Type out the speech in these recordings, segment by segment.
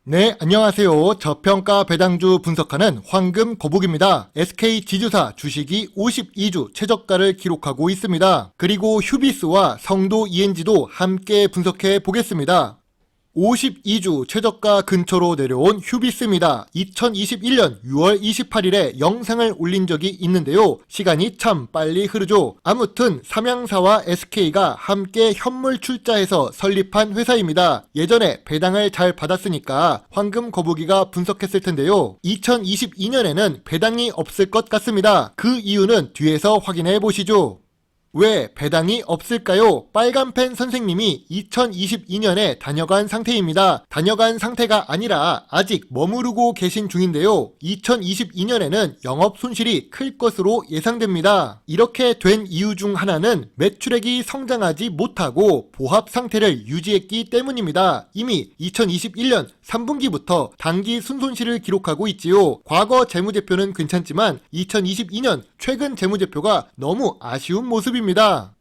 네, 안녕하세요. 저평가 배당주 분석하는 황금 거북입니다. SK 지주사 주식이 52주 최저가를 기록하고 있습니다. 그리고 휴비스와 성도 ENG도 함께 분석해 보겠습니다. 52주 최저가 근처로 내려온 휴비스입니다. 2021년 6월 28일에 영상을 올린 적이 있는데요. 시간이 참 빨리 흐르죠. 아무튼 삼양사와 SK가 함께 현물 출자해서 설립한 회사입니다. 예전에 배당을 잘 받았으니까 황금 거북이가 분석했을 텐데요. 2022년에는 배당이 없을 것 같습니다. 그 이유는 뒤에서 확인해 보시죠. 왜 배당이 없을까요? 빨간펜 선생님이 2022년에 다녀간 상태입니다. 다녀간 상태가 아니라 아직 머무르고 계신 중인데요. 2022년에는 영업 손실이 클 것으로 예상됩니다. 이렇게 된 이유 중 하나는 매출액이 성장하지 못하고 보합 상태를 유지했기 때문입니다. 이미 2021년 3분기부터 단기 순손실을 기록하고 있지요. 과거 재무제표는 괜찮지만 2022년 최근 재무제표가 너무 아쉬운 모습입니다.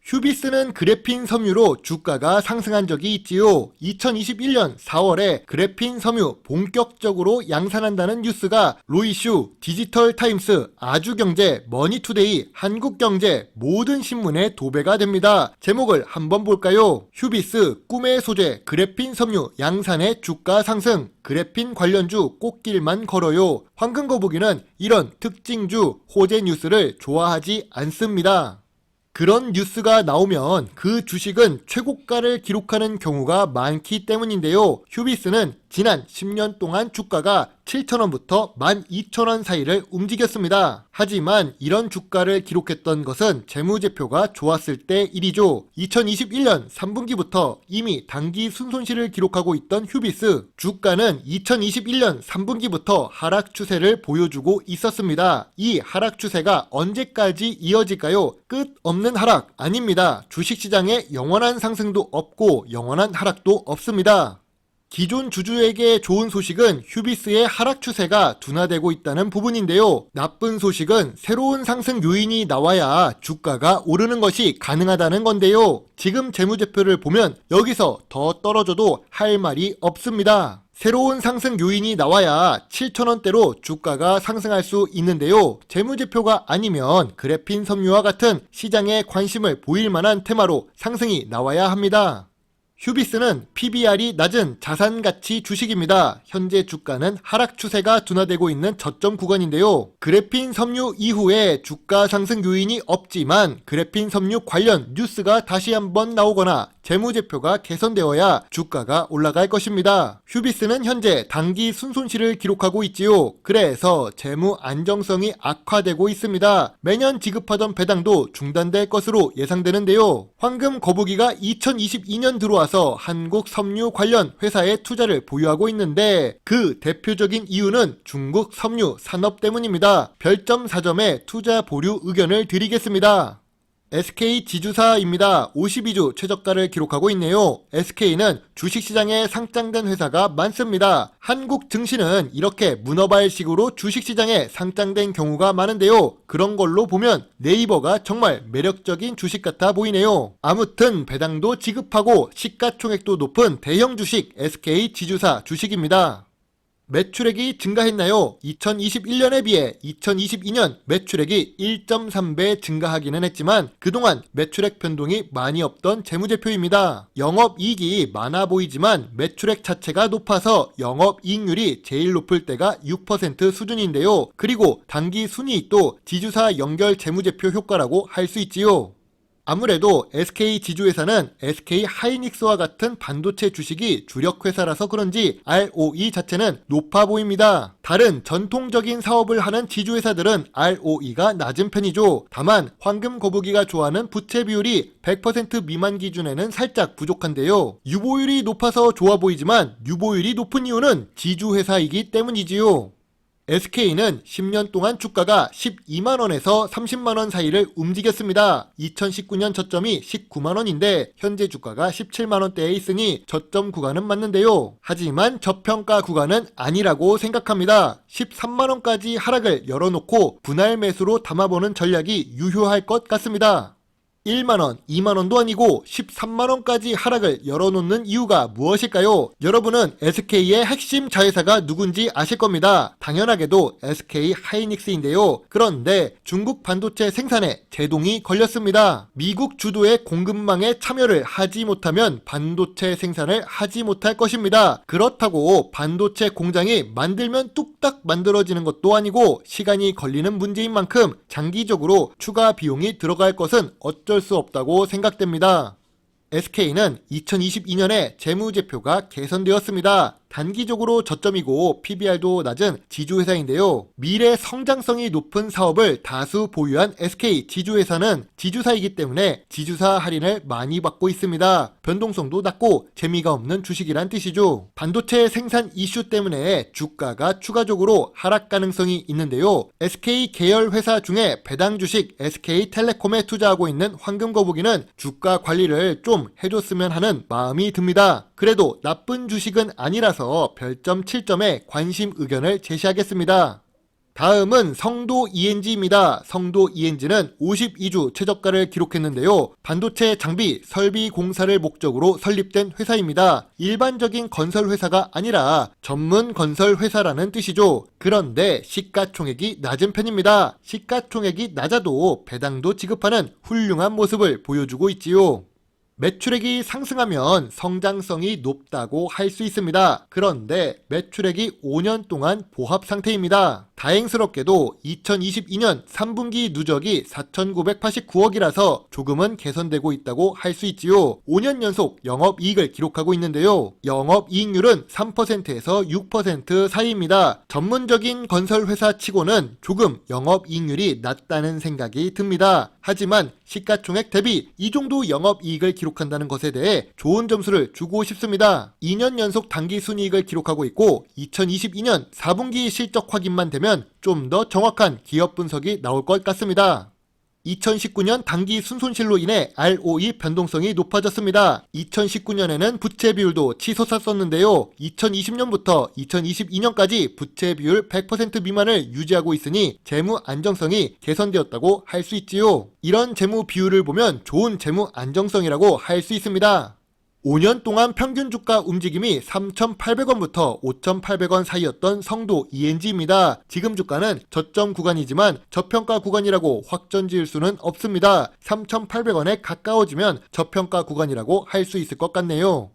휴비스는 그래핀 섬유로 주가가 상승한 적이 있지요. 2021년 4월에 그래핀 섬유 본격적으로 양산한다는 뉴스가 로이슈, 디지털타임스, 아주경제, 머니투데이, 한국경제 모든 신문에 도배가 됩니다. 제목을 한번 볼까요? 휴비스 꿈의 소재 그래핀 섬유 양산의 주가 상승, 그래핀 관련주 꽃길만 걸어요. 황금거북이는 이런 특징주 호재 뉴스를 좋아하지 않습니다. 그런 뉴스가 나오면 그 주식은 최고가를 기록하는 경우가 많기 때문인데요. 휴비스는 지난 10년 동안 주가가 7,000원부터 12,000원 사이를 움직였습니다. 하지만 이런 주가를 기록했던 것은 재무제표가 좋았을 때 일이죠. 2021년 3분기부터 이미 단기 순손실을 기록하고 있던 휴비스 주가는 2021년 3분기부터 하락 추세를 보여주고 있었습니다. 이 하락 추세가 언제까지 이어질까요? 끝 없는 하락 아닙니다. 주식시장에 영원한 상승도 없고 영원한 하락도 없습니다. 기존 주주에게 좋은 소식은 휴비스의 하락 추세가 둔화되고 있다는 부분인데요. 나쁜 소식은 새로운 상승 요인이 나와야 주가가 오르는 것이 가능하다는 건데요. 지금 재무제표를 보면 여기서 더 떨어져도 할 말이 없습니다. 새로운 상승 요인이 나와야 7,000원대로 주가가 상승할 수 있는데요. 재무제표가 아니면 그래핀 섬유와 같은 시장에 관심을 보일 만한 테마로 상승이 나와야 합니다. 휴비스는 PBR이 낮은 자산가치 주식입니다. 현재 주가는 하락 추세가 둔화되고 있는 저점 구간인데요. 그래핀 섬유 이후에 주가 상승 요인이 없지만 그래핀 섬유 관련 뉴스가 다시 한번 나오거나 재무제표가 개선되어야 주가가 올라갈 것입니다. 휴비스는 현재 단기 순손실을 기록하고 있지요. 그래서 재무 안정성이 악화되고 있습니다. 매년 지급하던 배당도 중단될 것으로 예상되는데요. 황금 거북이가 2022년 들어와서 한국 섬유 관련 회사에 투자를 보유하고 있는데 그 대표적인 이유는 중국 섬유 산업 때문입니다. 별점 4점에 투자 보류 의견을 드리겠습니다. SK 지주사입니다. 52주 최저가를 기록하고 있네요. SK는 주식시장에 상장된 회사가 많습니다. 한국 증시는 이렇게 문어발식으로 주식시장에 상장된 경우가 많은데요. 그런 걸로 보면 네이버가 정말 매력적인 주식 같아 보이네요. 아무튼 배당도 지급하고 시가총액도 높은 대형 주식 SK 지주사 주식입니다. 매출액이 증가했나요? 2021년에 비해 2022년 매출액이 1.3배 증가하기는 했지만 그동안 매출액 변동이 많이 없던 재무제표입니다. 영업이익이 많아 보이지만 매출액 자체가 높아서 영업이익률이 제일 높을 때가 6% 수준인데요. 그리고 단기 순이익도 지주사 연결 재무제표 효과라고 할 수 있지요. 아무래도 SK 지주회사는 SK 하이닉스와 같은 반도체 주식이 주력회사라서 그런지 ROE 자체는 높아 보입니다. 다른 전통적인 사업을 하는 지주회사들은 ROE가 낮은 편이죠. 다만 황금 거북이가 좋아하는 부채 비율이 100% 미만 기준에는 살짝 부족한데요. 유보율이 높아서 좋아 보이지만 유보율이 높은 이유는 지주회사이기 때문이지요. SK는 10년 동안 주가가 12만원에서 30만원 사이를 움직였습니다. 2019년 저점이 19만원인데 현재 주가가 17만원대에 있으니 저점 구간은 맞는데요. 하지만 저평가 구간은 아니라고 생각합니다. 13만원까지 하락을 열어놓고 분할 매수로 담아보는 전략이 유효할 것 같습니다. 1만원, 2만원도 아니고 13만원까지 하락을 열어놓는 이유가 무엇일까요? 여러분은 SK의 핵심 자회사가 누군지 아실 겁니다. 당연하게도 SK 하이닉스인데요. 그런데 중국 반도체 생산에 제동이 걸렸습니다. 미국 주도의 공급망에 참여를 하지 못하면 반도체 생산을 하지 못할 것입니다. 그렇다고 반도체 공장이 만들면 뚝딱 만들어지는 것도 아니고 시간이 걸리는 문제인 만큼 장기적으로 추가 비용이 들어갈 것은 어쩔 수 없다고 생각됩니다. SK는 2022년에 재무제표가 개선되었습니다. 단기적으로 저점이고 PBR도 낮은 지주회사인데요. 미래 성장성이 높은 사업을 다수 보유한 SK 지주회사는 지주사이기 때문에 지주사 할인을 많이 받고 있습니다. 변동성도 낮고 재미가 없는 주식이란 뜻이죠. 반도체 생산 이슈 때문에 주가가 추가적으로 하락 가능성이 있는데요. SK 계열 회사 중에 배당 주식 SK텔레콤에 투자하고 있는 황금거북이는 주가 관리를 좀 해줬으면 하는 마음이 듭니다. 그래도 나쁜 주식은 아니라서 별점 7점에 관심 의견을 제시하겠습니다. 다음은 성도 ENG입니다. 성도 ENG는 52주 최저가를 기록했는데요. 반도체 장비 설비 공사를 목적으로 설립된 회사입니다. 일반적인 건설 회사가 아니라 전문 건설 회사라는 뜻이죠. 그런데 시가총액이 낮은 편입니다. 시가총액이 낮아도 배당도 지급하는 훌륭한 모습을 보여주고 있지요. 매출액이 상승하면 성장성이 높다고 할 수 있습니다. 그런데 매출액이 5년 동안 보합 상태입니다. 다행스럽게도 2022년 3분기 누적이 4,989억이라서 조금은 개선되고 있다고 할 수 있지요. 5년 연속 영업이익을 기록하고 있는데요. 영업이익률은 3%에서 6% 사이입니다. 전문적인 건설회사 치고는 조금 영업이익률이 낮다는 생각이 듭니다. 하지만 시가총액 대비 이 정도 영업이익을 기록한다는 것에 대해 좋은 점수를 주고 싶습니다. 2년 연속 당기순이익을 기록하고 있고 2022년 4분기 실적 확인만 되면 좀 더 정확한 기업 분석이 나올 것 같습니다. 2019년 단기 순손실로 인해 ROE 변동성이 높아졌습니다. 2019년에는 부채 비율도 치솟았었는데요. 2020년부터 2022년까지 부채 비율 100% 미만을 유지하고 있으니 재무 안정성이 개선되었다고 할 수 있지요. 이런 재무 비율을 보면 좋은 재무 안정성이라고 할 수 있습니다. 5년 동안 평균 주가 움직임이 3,800원부터 5,800원 사이였던 성도 ENG입니다. 지금 주가는 저점 구간이지만 저평가 구간이라고 확정 지을 수는 없습니다. 3,800원에 가까워지면 저평가 구간이라고 할 수 있을 것 같네요.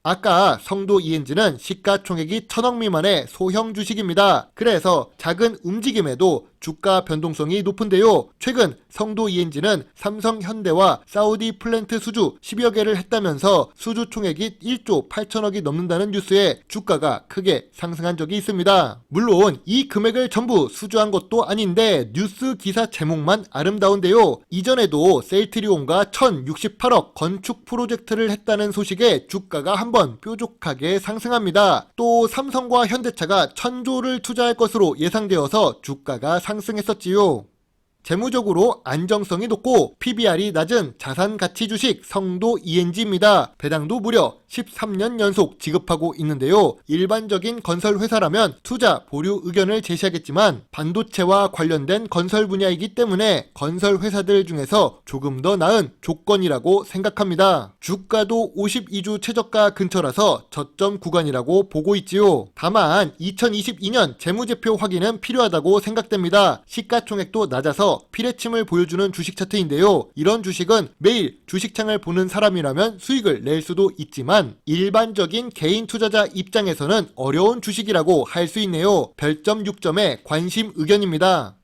아까 성도 ENG는 시가총액이 1,000억 미만의 소형 주식입니다. 그래서 작은 움직임에도 주가 변동성이 높은데요. 최근 성도 ENG는 삼성 현대와 사우디 플랜트 수주 10여 개를 했다면서 수주 총액이 1조 8천억이 넘는다는 뉴스에 주가가 크게 상승한 적이 있습니다. 물론 이 금액을 전부 수주한 것도 아닌데 뉴스 기사 제목만 아름다운데요. 이전에도 셀트리온과 1,068억 건축 프로젝트를 했다는 소식에 주가가 한번 뾰족하게 상승합니다. 또 삼성과 현대차가 1,000조를 투자할 것으로 예상되어서 주가가 상승했었지요. 재무적으로 안정성이 높고 PBR이 낮은 자산가치 주식 성도 ENG입니다. 배당도 무려 13년 연속 지급하고 있는데요. 일반적인 건설 회사라면 투자 보류 의견을 제시하겠지만 반도체와 관련된 건설 분야이기 때문에 건설 회사들 중에서 조금 더 나은 조건이라고 생각합니다. 주가도 52주 최저가 근처라서 저점 구간이라고 보고 있지요. 다만 2022년 재무제표 확인은 필요하다고 생각됩니다. 시가총액도 낮아서 피레침을 보여주는 주식 차트인데요. 이런 주식은 매일 주식창을 보는 사람이라면 수익을 낼 수도 있지만 일반적인 개인 투자자 입장에서는 어려운 주식이라고 할 수 있네요. 별점 6점의 관심 의견입니다.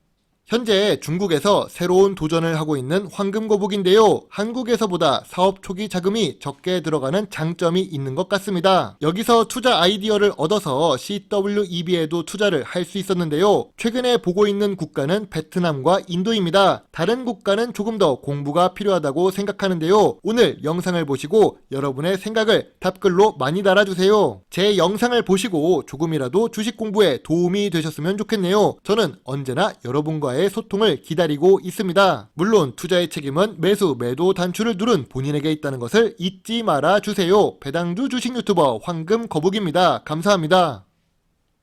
현재 중국에서 새로운 도전을 하고 있는 황금거북인데요. 한국에서보다 사업 초기 자금이 적게 들어가는 장점이 있는 것 같습니다. 여기서 투자 아이디어를 얻어서 CWEB에도 투자를 할 수 있었는데요. 최근에 보고 있는 국가는 베트남과 인도입니다. 다른 국가는 조금 더 공부가 필요하다고 생각하는데요. 오늘 영상을 보시고 여러분의 생각을 답글로 많이 달아주세요. 제 영상을 보시고 조금이라도 주식 공부에 도움이 되셨으면 좋겠네요. 저는 언제나 여러분과의 소통을 기다리고 있습니다. 물론 투자의 책임은 매수, 매도 단추를 누른 본인에게 있다는 것을 잊지 말아 주세요. 배당주 주식 유튜버 황금거북입니다. 감사합니다.